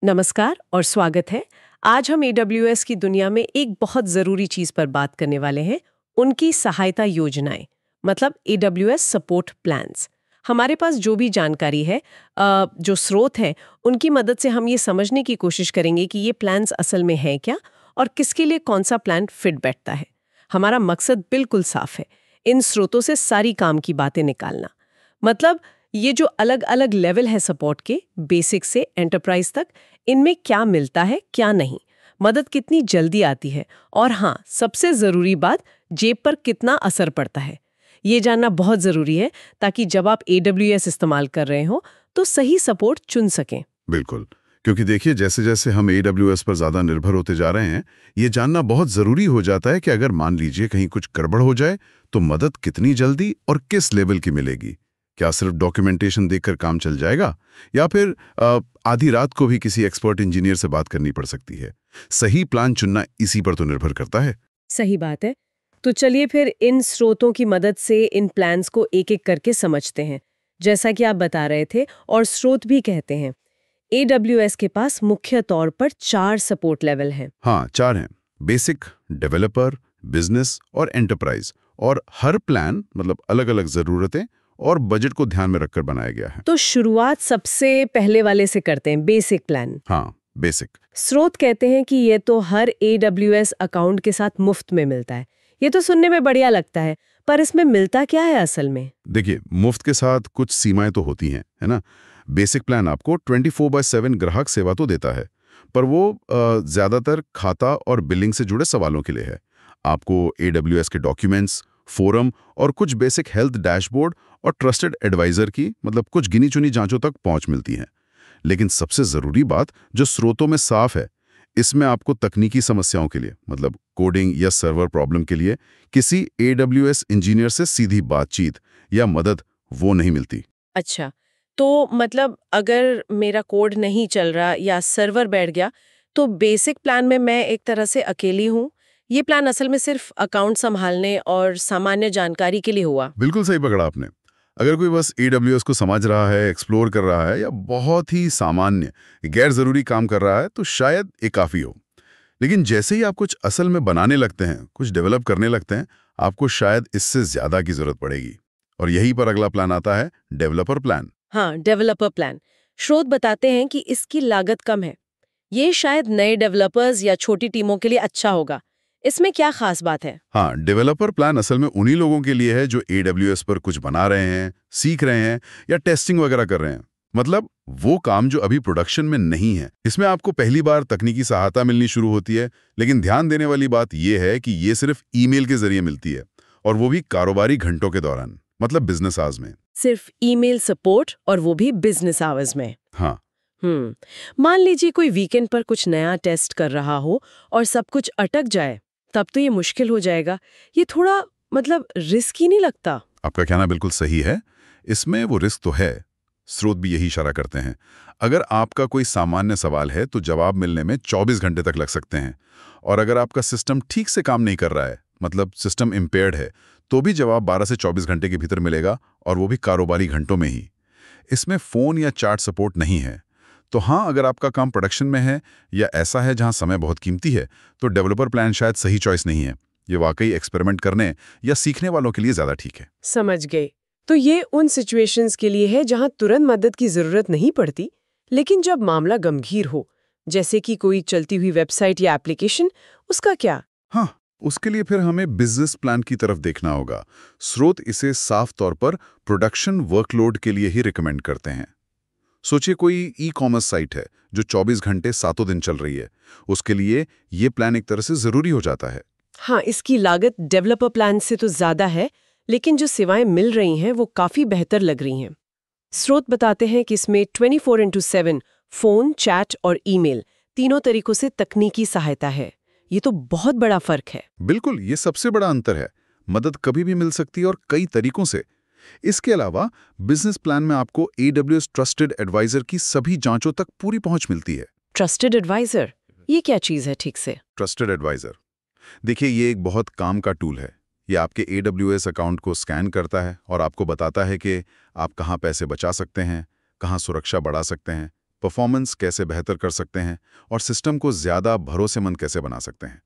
नमस्कार और स्वागत है। आज हम AWS की दुनिया में एक बहुत ज़रूरी चीज़ पर बात करने वाले हैं, उनकी सहायता योजनाएं, मतलब AWS सपोर्ट प्लान्स। हमारे पास जो भी जानकारी है, जो स्रोत हैं, उनकी मदद से हम ये समझने की कोशिश करेंगे कि ये प्लान्स असल में हैं क्या और किसके लिए कौन सा प्लान फिट बैठता है। हमारा मकसद बिल्कुल साफ है, इन स्रोतों से सारी काम की बातें निकालना। मतलब ये जो अलग अलग लेवल है सपोर्ट के, बेसिक से एंटरप्राइज तक, इनमें क्या मिलता है क्या नहीं, मदद कितनी जल्दी आती है और हाँ, सबसे ज़रूरी बात, जेब पर कितना असर पड़ता है, ये जानना बहुत ज़रूरी है ताकि जब आप AWS इस्तेमाल कर रहे हो तो सही सपोर्ट चुन सकें। बिल्कुल, क्योंकि देखिए जैसे जैसे हम AWS पर ज़्यादा निर्भर होते जा रहे हैं, ये जानना बहुत ज़रूरी हो जाता है कि अगर मान लीजिए कहीं कुछ गड़बड़ हो जाए, तो मदद कितनी जल्दी और किस लेवल की मिलेगी। क्या सिर्फ डॉक्यूमेंटेशन देखकर काम चल जाएगा या फिर आधी रात को भी किसी एक्सपर्ट इंजीनियर से बात करनी पड़ सकती है। सही प्लान चुनना इसी पर तो निर्भर करता है। सही बात है। तो चलिए फिर इन स्रोतों की मदद से इन प्लान्स को एक एक करके समझते हैं, जैसा कि आप बता रहे थे और स्रोत भी कहते हैं। AWS के पास मुख्य तौर पर 4 सपोर्ट लेवल हैं। हाँ, 4 हैं। बेसिक, डेवलपर, बिजनेस और एंटरप्राइज। और हर प्लान मतलब अलग-अलग ज़रूरतें और बजट को ध्यान में रखकर बनाया गया है। तो शुरुआत सबसे पहले वाले से करते हैं, बेसिक प्लान। हाँ, बेसिक। स्रोत कहते हैं कि ये तो हर AWS अकाउंट के साथ मुफ्त में मिलता है। ये तो सुनने में बढ़िया लगता है, पर इसमें मिलता क्या है असल में? देखिए, मुफ्त के साथ कुछ सीमाएं तो होती हैं, है ना? बेसिक प्लान आपको 24/7 ग्राहक सेवा तो देता है, पर वो ज़्यादातर खाता और बिलिंग से जुड़े सवालों के लिए है। आपको AWS के डॉक्यूमेंट्स, फोरम और कुछ बेसिक हेल्थ डैशबोर्ड और ट्रस्टेड एडवाइजर की मतलब कुछ गिनी-चुनी जांचों तक पहुंच मिलती है। लेकिन सबसे ज़रूरी बात जो स्रोतों में साफ है, इसमें आपको तकनीकी समस्याओं के लिए मतलब कोडिंग या सर्वर प्रॉब्लम के लिए किसी AWS इंजीनियर से सीधी बातचीत या मदद वो नहीं मिलती। अच्छा, तो मतलब अगर मेरा कोड नहीं चल रहा या सर्वर बैठ गया, तो बेसिक प्लान में मैं एक तरह से अकेली हूँ। ये प्लान असल में सिर्फ अकाउंट संभालने और सामान्य जानकारी के लिए हुआ। बिल्कुल सही पकड़ा आपने। अगर कोई बस AWS को समझ रहा है, एक्सप्लोर कर रहा है या बहुत ही सामान्य, गैर ज़रूरी काम कर रहा है, तो शायद ये काफ़ी हो। लेकिन जैसे ही आप कुछ असल में बनाने लगते हैं, कुछ डेवलप करने लगते हैं, आपको शायद इससे ज़्यादा की ज़रूरत पड़ेगी। और यहीं पर अगला प्लान आता है, डेवलपर प्लान। हाँ, डेवलपर प्लान। स्रोत बताते हैं कि इसकी लागत कम है। ये शायद नए डेवलपर्स या छोटी टीमों के लिए अच्छा होगा। इसमें क्या खास बात है? हाँ, डेवलपर प्लान असल में उन्हीं लोगों के लिए है जो AWS पर कुछ बना रहे हैं, सीख रहे हैं या टेस्टिंग वगैरह कर रहे हैं। मतलब वो काम जो अभी प्रोडक्शन में नहीं है। इसमें आपको पहली बार तकनीकी सहायता मिलनी शुरू होती है, लेकिन ध्यान देने वाली बात यह है कि ये सिर्फ ईमेल के जरिए मिलती है और वो भी कारोबारी घंटों के दौरान, मतलब बिजनेस आवर्स में। सिर्फ ईमेल सपोर्ट और वो भी बिजनेस आवर्स में। हाँ, मान लीजिए कोई वीकेंड पर कुछ नया टेस्ट कर रहा हो और सब कुछ अटक जाए, तब तो ये मुश्किल हो जाएगा। ये थोड़ा मतलब रिस्की नहीं लगता? आपका कहना बिल्कुल सही है। इसमें वो रिस्क तो है। स्रोत भी यही इशारा करते हैं। अगर आपका कोई सामान्य सवाल है तो जवाब मिलने में 24 घंटे तक लग सकते हैं। और अगर आपका सिस्टम ठीक से काम नहीं कर रहा है, मतलब सिस्टम इम्पेयर्ड है, तो भी जवाब 12 से 24 घंटे के भीतर मिलेगा और वो भी कारोबारी घंटों में ही। इसमें फ़ोन या चैट सपोर्ट नहीं है। तो हाँ, अगर आपका काम प्रोडक्शन में है या ऐसा है जहाँ समय बहुत कीमती है, तो डेवलपर प्लान शायद सही चॉइस नहीं है। ये वाकई एक्सपेरिमेंट करने या सीखने वालों के लिए ज़्यादा ठीक है। समझ गए। तो ये उन सिचुएशंस के लिए है जहां तुरंत मदद की जरूरत नहीं पड़ती, लेकिन जब मामला गंभीर हो, जैसे कि कोई चलती हुई वेबसाइट या एप्लीकेशन, उसका क्या? हाँ, उसके लिए फिर हमें बिजनेस प्लान की तरफ देखना होगा। स्रोत इसे साफ तौर पर प्रोडक्शन वर्कलोड के लिए ही रिकमेंड करते हैं। सोचिए कोई ई-कॉमर्स साइट है जो 24 घंटे सातों दिन चल रही है। उसके लिए ये प्लान एक तरह से ज़रूरी हो जाता है। हाँ, इसकी लागत डेवलपर प्लान से तो ज्यादा है, लेकिन जो सेवाएं मिल रही हैं वो काफी बेहतर लग रही हैं। स्रोत बताते हैं कि इसमें 24/7 फोन, चैट और ईमेल तीनों तरीकों से तकनीकी सहायता है। ये तो बहुत बड़ा फर्क है। बिल्कुल, ये सबसे बड़ा अंतर है। मदद कभी भी मिल सकती है और कई तरीकों से। इसके अलावा बिजनेस प्लान में आपको AWS ट्रस्टेड एडवाइजर की सभी जांचों तक पूरी पहुंच मिलती है। ट्रस्टेड एडवाइजर, ये क्या चीज है ठीक से? ट्रस्टेड एडवाइजर, देखिए ये एक बहुत काम का टूल है। ये आपके AWS अकाउंट को स्कैन करता है और आपको बताता है कि आप कहाँ पैसे बचा सकते हैं, कहाँ सुरक्षा बढ़ा सकते हैं, परफॉर्मेंस कैसे बेहतर कर सकते हैं और सिस्टम को ज़्यादा भरोसेमंद कैसे बना सकते हैं।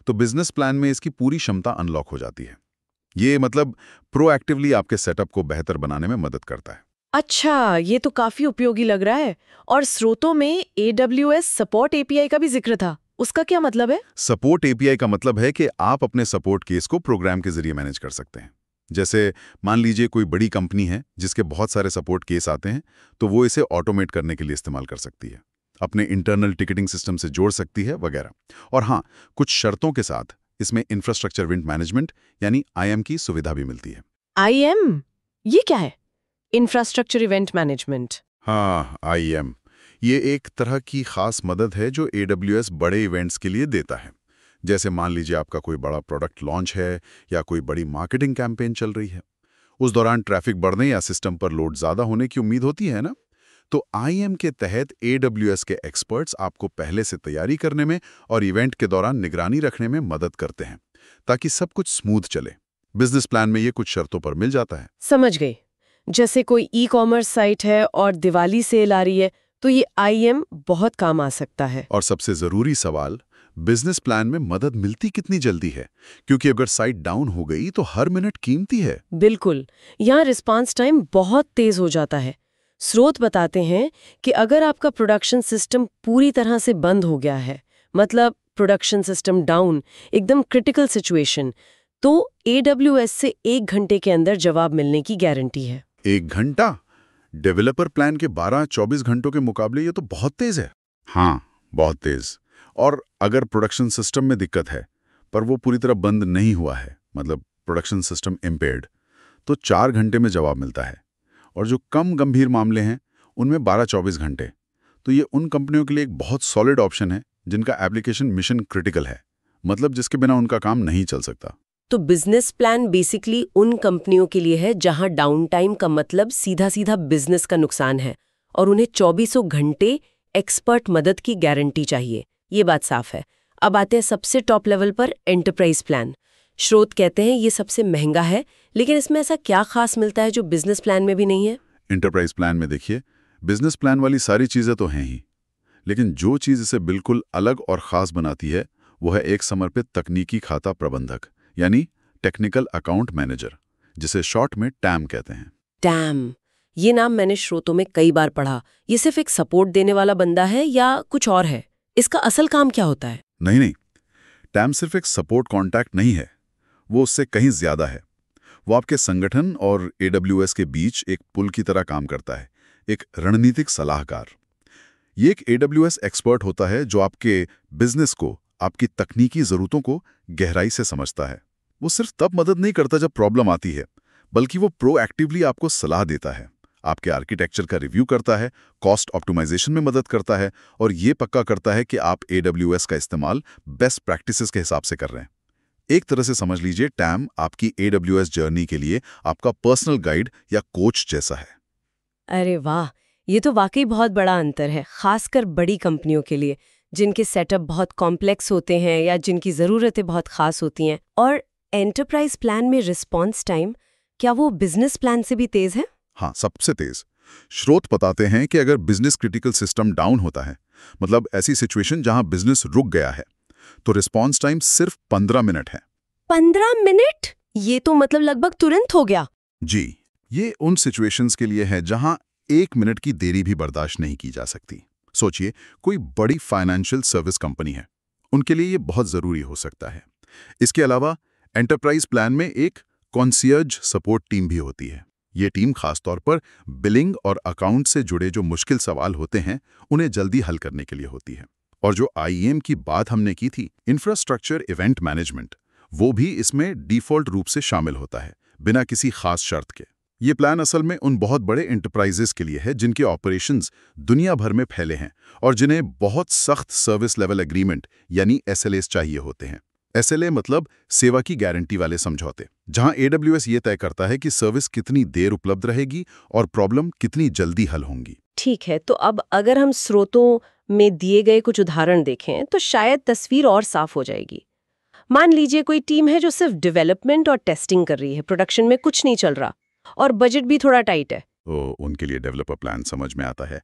तो बिजनेस प्लान में इसकी पूरी क्षमता अनलॉक हो जाती है। ये मतलब प्रोएक्टिवली आपके सेटअप को बेहतर बनाने में मदद करता है। अच्छा, ये तो काफी उपयोगी लग रहा है। और स्रोतों में AWS सपोर्ट API का भी जिक्र था, उसका क्या मतलब है? सपोर्ट एपीआई का मतलब है कि आप अपने सपोर्ट केस को प्रोग्राम के जरिए मैनेज कर सकते हैं। जैसे मान लीजिए कोई बड़ी कंपनी है जिसके बहुत सारे सपोर्ट केस आते हैं, तो वो इसे ऑटोमेट करने के लिए इस्तेमाल कर सकती है, अपने इंटरनल टिकटिंग सिस्टम से जोड़ सकती है वगैरह। और हाँ, कुछ शर्तों के साथ इसमें इंफ्रास्ट्रक्चर इवेंट मैनेजमेंट यानी IM की सुविधा भी मिलती है। IM? ये क्या है? Infrastructure event management. हाँ, IM ये एक तरह की खास मदद है जो AWS बड़े इवेंट्स के लिए देता है। जैसे मान लीजिए आपका कोई बड़ा प्रोडक्ट लॉन्च है या कोई बड़ी मार्केटिंग कैंपेन चल रही है। उस दौरान ट्रैफिक बढ़ने या सिस्टम पर लोड ज़्यादा होने की उम्मीद होती है ना? तो IM के तहत AWS के एक्सपर्ट्स आपको पहले से तैयारी करने में और इवेंट के दौरान निगरानी रखने में मदद करते हैं, ताकि सब कुछ स्मूथ चले। बिजनेस प्लान में ये कुछ शर्तों पर मिल जाता है। समझ गई। जैसे कोई ई-कॉमर्स साइट है और दिवाली सेल आ रही है, तो ये IM बहुत काम आ सकता है। और सबसे ज़रूरी सवाल, बिजनेस प्लान में मदद मिलती कितनी जल्दी है, क्योंकि अगर साइट डाउन हो गई तो हर मिनट कीमती है। बिल्कुल, यहाँ रिस्पांस टाइम बहुत तेज हो जाता है। स्रोत बताते हैं कि अगर आपका प्रोडक्शन सिस्टम पूरी तरह से बंद हो गया है, मतलब प्रोडक्शन सिस्टम डाउन, एकदम क्रिटिकल सिचुएशन, तो AWS से 1 घंटे के अंदर जवाब मिलने की गारंटी है। 1 घंटा? डेवलपर प्लान के 12-24 घंटों के मुकाबले ये तो बहुत तेज है। हाँ, बहुत तेज। और अगर प्रोडक्शन सिस्टम में दिक्कत है, पर वो पूरी तरह बंद नहीं हुआ है, मतलब प्रोडक्शन सिस्टम इम्पेयर्ड, तो 4 घंटे में जवाब मिलता है। और जो कम गंभीर मामले हैं, उनमें 12-24 घंटे। तो ये उन कंपनियों के लिए एक बहुत सॉलिड ऑप्शन है जिनका एप्लीकेशन मिशन क्रिटिकल है, मतलब जिसके बिना उनका काम नहीं चल सकता। तो बिजनेस प्लान बेसिकली उन कंपनियों के लिए है जहां डाउन टाइम का मतलब सीधा सीधा बिजनेस का नुकसान है और उन्हें 24 घंटे एक्सपर्ट मदद की गारंटी चाहिए। ये बात साफ है। अब आते हैं सबसे टॉप लेवल पर, एंटरप्राइज प्लान। स्रोत कहते हैं ये सबसे महंगा है, लेकिन इसमें ऐसा क्या खास मिलता है जो बिजनेस प्लान में भी नहीं है? एंटरप्राइज प्लान में देखिए, बिजनेस प्लान वाली सारी चीज़ें तो हैं ही, लेकिन जो चीज़ इसे बिल्कुल अलग और ख़ास बनाती है वो है एक समर्पित तकनीकी खाता प्रबंधक, यानी टेक्निकल अकाउंट मैनेजर, जिसे शॉर्ट में टैम कहते हैं। टैम, ये नाम मैंने स्रोतों में कई बार पढ़ा। ये सिर्फ एक सपोर्ट देने वाला बंदा है या कुछ और है? इसका असल काम क्या होता है? नहीं, टैम सिर्फ एक सपोर्ट कॉन्टैक्ट नहीं है, वो उससे कहीं ज़्यादा है। वो आपके संगठन और AWS के बीच एक पुल की तरह काम करता है, एक रणनीतिक सलाहकार। ये एक AWS एक्सपर्ट होता है जो आपके बिजनेस को, आपकी तकनीकी ज़रूरतों को गहराई से समझता है। वो सिर्फ तब मदद नहीं करता जब प्रॉब्लम आती है, बल्कि वो प्रोएक्टिवली आपको सलाह देता है, आपके आर्किटेक्चर का रिव्यू करता है, कॉस्ट ऑप्टिमाइजेशन में मदद करता है और ये पक्का करता है कि आप AWS का इस्तेमाल बेस्ट प्रैक्टिसेस के हिसाब से कर रहे हैं। एक तरह से समझ लीजिए, टैम आपकी AWS जर्नी के लिए आपका पर्सनल गाइड या कोच जैसा है। अरे वाह, ये तो वाकई बहुत बड़ा अंतर है, खासकर बड़ी कंपनियों के लिए जिनके सेटअप बहुत कॉम्प्लेक्स होते हैं या जिनकी ज़रूरतें बहुत खास होती हैं। और एंटरप्राइज प्लान में रिस्पॉन्स टाइम, क्या वो बिजनेस प्लान से भी तेज है? हाँ, सबसे तेज। स्रोत बताते हैं कि अगर बिजनेस क्रिटिकल सिस्टम डाउन होता है, मतलब ऐसी सिचुएशन जहां बिजनेस रुक गया है, तो रिस्पॉन्स टाइम सिर्फ 15 मिनट है। 15 मिनट? ये तो मतलब लगभग तुरंत हो गया। जी, ये उन सिचुएशंस के लिए है जहां 1 मिनट की देरी भी बर्दाश्त नहीं की जा सकती। सोचिए, कोई बड़ी फाइनेंशियल सर्विस कंपनी है, उनके लिए ये बहुत ज़रूरी हो सकता है। इसके अलावा एंटरप्राइज प्लान में एक कॉन्सियर्ज सपोर्ट टीम भी होती है। ये टीम खासतौर पर बिलिंग और अकाउंट से जुड़े जो मुश्किल सवाल होते हैं, उन्हें जल्दी हल करने के लिए होती है। और जो IEM की बात हमने की थी, इंफ्रास्ट्रक्चर इवेंट मैनेजमेंट, वो भी इसमें डिफ़ॉल्ट रूप से शामिल होता है, बिना किसी खास शर्त के। ये प्लान असल में उन बहुत बड़े एंटरप्राइजेस के लिए है जिनके ऑपरेशंस दुनिया भर में फैले हैं और जिन्हें बहुत सख्त सर्विस लेवल एग्रीमेंट यानी SLAs चाहिए होते हैं। SLA मतलब सेवा की गारंटी वाले समझौते, जहां AWS ये तय करता है कि सर्विस कितनी देर उपलब्ध रहेगी और प्रॉब्लम कितनी जल्दी हल होंगी। ठीक है, तो अब अगर हम स्रोतों में दिए गए कुछ उदाहरण देखें तो शायद तस्वीर और साफ हो जाएगी। मान लीजिए कोई टीम है जो सिर्फ डेवलपमेंट और टेस्टिंग कर रही है, प्रोडक्शन में कुछ नहीं चल रहा और बजट भी थोड़ा टाइट है। तो उनके लिए डेवलपर प्लान समझ में आता है।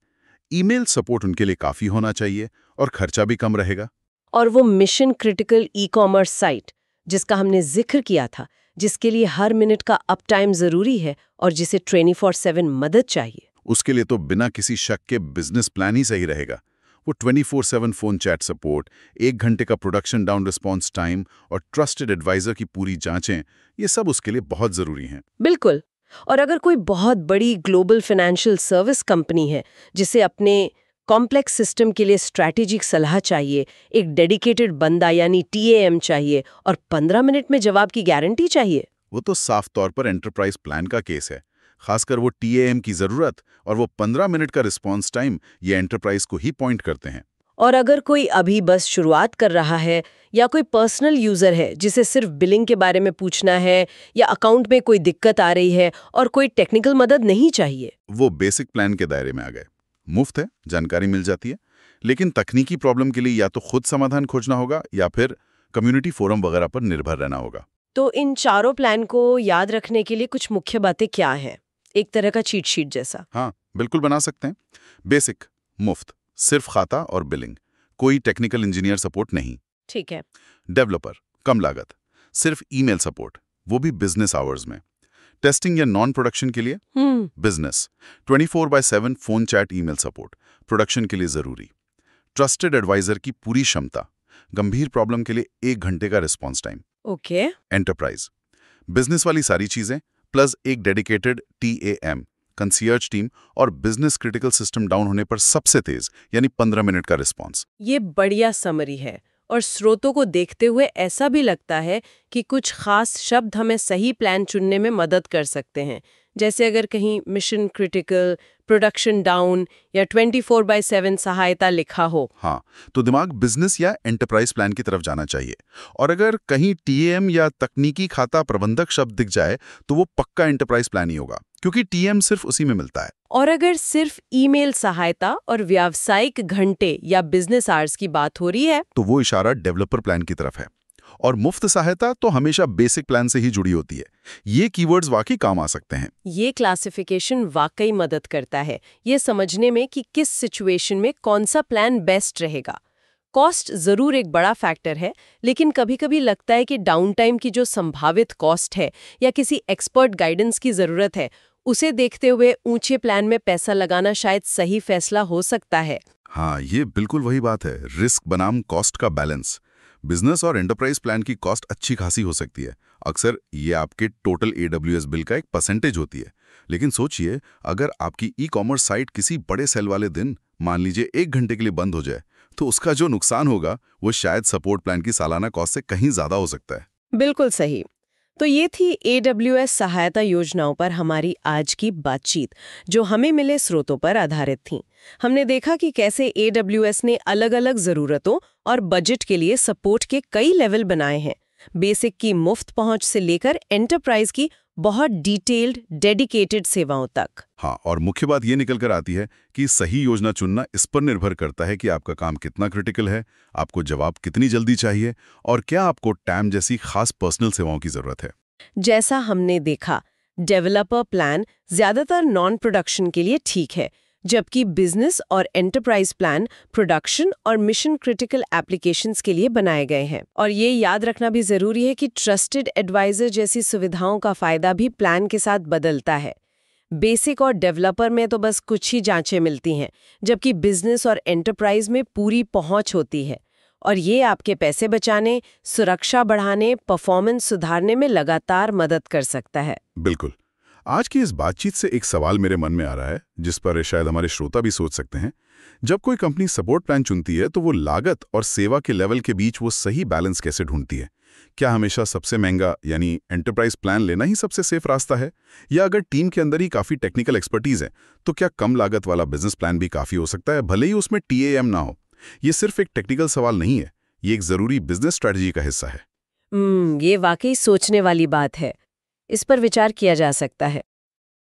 ईमेल सपोर्ट उनके लिए काफी होना चाहिए और खर्चा भी कम रहेगा। और वो मिशन क्रिटिकल ई-कॉमर्स साइट जिसका हमने जिक्र किया था, जिसके लिए हर मिनट का अप टाइम जरूरी है और जिसे 24/7 मदद चाहिए, उसके लिए तो बिना किसी शक के बिजनेस प्लान ही सही रहेगा। वो 24/7 फोन चैट सपोर्ट, 1 घंटे का प्रोडक्शन डाउन रिस्पॉन्स टाइम और ट्रस्टेड एडवाइजर की पूरी जांचें, ये सब उसके लिए बहुत जरूरी हैं। बिल्कुल। और अगर कोई बहुत बड़ी ग्लोबल फाइनेंशियल सर्विस कंपनी है जिसे अपने कॉम्प्लेक्स सिस्टम के लिए स्ट्रैटेजिक सलाह चाहिए, एक डेडिकेटेड बंदा यानी TAM चाहिए और 15 मिनट में जवाब की गारंटी चाहिए, वो तो साफ तौर पर एंटरप्राइज प्लान का केस है। खासकर वो TAM की जरूरत और वो 15 मिनट का रिस्पॉन्स टाइम, ये एंटरप्राइज को ही पॉइंट करते हैं। और अगर कोई अभी बस शुरुआत कर रहा है या कोई पर्सनल यूजर है जिसे सिर्फ बिलिंग के बारे में पूछना है या अकाउंट में कोई दिक्कत आ रही है और कोई टेक्निकल मदद नहीं चाहिए, वो बेसिक प्लान के दायरे में आ गए। मुफ्त है, जानकारी मिल जाती है, लेकिन तकनीकी प्रॉब्लम के लिए या तो खुद समाधान खोजना होगा या फिर कम्युनिटी फोरम वगैरह पर निर्भर रहना होगा। तो इन चारों प्लान को याद रखने के लिए कुछ मुख्य बातें क्या हैं? एक तरह का चीट शीट जैसा। हाँ, बिल्कुल बना सकते हैं। बेसिक, मुफ्त, सिर्फ खाता और बिलिंग, कोई टेक्निकल इंजीनियर सपोर्ट नहीं। ठीक है। डेवलपर, कम लागत, सिर्फ ईमेल सपोर्ट, वो भी बिजनेस आवर्स में। टेस्टिंग या नॉन प्रोडक्शन के लिए business, 24/7 phone chat email support, production के लिए जरूरी। ट्रस्टेड एडवाइजर की पूरी क्षमता, गंभीर प्रॉब्लम के लिए 1 घंटे का response time. Okay. Enterprise, business वाली सारी चीजें प्लस एक डेडिकेटेड TAM, कंसियर्ज टीम और बिजनेस क्रिटिकल सिस्टम डाउन होने पर सबसे तेज यानी 15 मिनट का रिस्पॉन्स। ये बढ़िया समरी है और स्रोतों को देखते हुए ऐसा भी लगता है कि कुछ खास शब्द हमें सही प्लान चुनने में मदद कर सकते हैं, जैसे अगर कहीं मिशन क्रिटिकल, प्रोडक्शन डाउन या 24/7 सहायता लिखा हो। हाँ, तो दिमाग बिजनेस या एंटरप्राइज प्लान की तरफ जाना चाहिए। और अगर कहीं TAM या तकनीकी खाता प्रबंधक शब्द दिख जाए तो वो पक्का एंटरप्राइज प्लान ही होगा, क्योंकि TAM सिर्फ उसी में मिलता है। और अगर सिर्फ ईमेल सहायता और व्यावसायिक घंटे या बिजनेस आवर्स की बात हो रही है तो वो इशारा डेवलपर प्लान की तरफ है। और मुफ्त सहायता तो हमेशा बेसिक प्लान से ही जुड़ी होती है। ये कीवर्ड्स वाकई काम आ सकते हैं। ये क्लासिफिकेशन वाकई मदद करता है ये समझने में कि किस सिचुएशन में कौन सा प्लान बेस्ट रहेगा। कॉस्ट जरूर एक बड़ा फैक्टर है, लेकिन कभी-कभी लगता है कि डाउन टाइम की जो संभावित कॉस्ट है या किसी एक्सपर्ट गाइडेंस की जरूरत है, उसे देखते हुए ऊंचे प्लान में पैसा लगाना शायद सही फैसला हो सकता है। हाँ, ये बिल्कुल वही बात है, रिस्क बनाम कॉस्ट का बैलेंस। बिजनेस और एंटरप्राइज प्लान की कॉस्ट अच्छी खासी हो सकती है। अक्सर ये आपके टोटल AWS बिल का एक परसेंटेज होती है। लेकिन सोचिए, अगर आपकी ई-कॉमर्स साइट किसी बड़े सेल वाले दिन, मान लीजिए 1 घंटे के लिए बंद हो जाए, तो उसका जो नुकसान होगा वो शायद सपोर्ट प्लान की सालाना कॉस्ट से कहीं ज्यादा हो सकता है। बिल्कुल सही। तो ये थी AWS सहायता योजनाओं पर हमारी आज की बातचीत, जो हमें मिले स्रोतों पर आधारित थी। हमने देखा कि कैसे AWS ने अलग-अलग ज़रूरतों और बजट के लिए सपोर्ट के कई लेवल बनाए हैं, बेसिक की मुफ्त पहुंच से लेकर एंटरप्राइज की बहुत डिटेल्ड, डेडिकेटेड सेवाओं तक। हाँ, और मुख्य बात ये निकल कर आती है कि सही योजना चुनना इस पर निर्भर करता है कि आपका काम कितना क्रिटिकल है, आपको जवाब कितनी जल्दी चाहिए और क्या आपको TAM जैसी खास पर्सनल सेवाओं की जरूरत है। जैसा हमने देखा, डेवलपर प्लान ज्यादातर नॉन प्रोडक्शन के लिए ठीक है, जबकि बिजनेस और एंटरप्राइज प्लान प्रोडक्शन और मिशन क्रिटिकल एप्लीकेशंस के लिए बनाए गए हैं। और ये याद रखना भी जरूरी है कि ट्रस्टेड एडवाइजर जैसी सुविधाओं का फायदा भी प्लान के साथ बदलता है। बेसिक और डेवलपर में तो बस कुछ ही जांचें मिलती हैं, जबकि बिजनेस और एंटरप्राइज में पूरी पहुंच होती है। और ये आपके पैसे बचाने, सुरक्षा बढ़ाने, परफॉर्मेंस सुधारने में लगातार मदद कर सकता है। बिल्कुल। आज की इस बातचीत से एक सवाल मेरे मन में आ रहा है, जिस पर शायद हमारे श्रोता भी सोच सकते हैं। जब कोई कंपनी सपोर्ट प्लान चुनती है तो वो लागत और सेवा के लेवल के बीच वो सही बैलेंस कैसे ढूंढती है? क्या हमेशा सबसे महंगा यानी एंटरप्राइज प्लान लेना ही सबसे सेफ रास्ता है? या अगर टीम के अंदर ही काफी टेक्निकल एक्सपर्टीज है तो क्या कम लागत वाला बिजनेस प्लान भी काफी हो सकता है, भले ही उसमें TAM ना हो? ये सिर्फ एक टेक्निकल सवाल नहीं है, ये एक जरूरी बिजनेस स्ट्रेटजी का हिस्सा है। ये वाकई सोचने वाली बात है। इस पर विचार किया जा सकता है।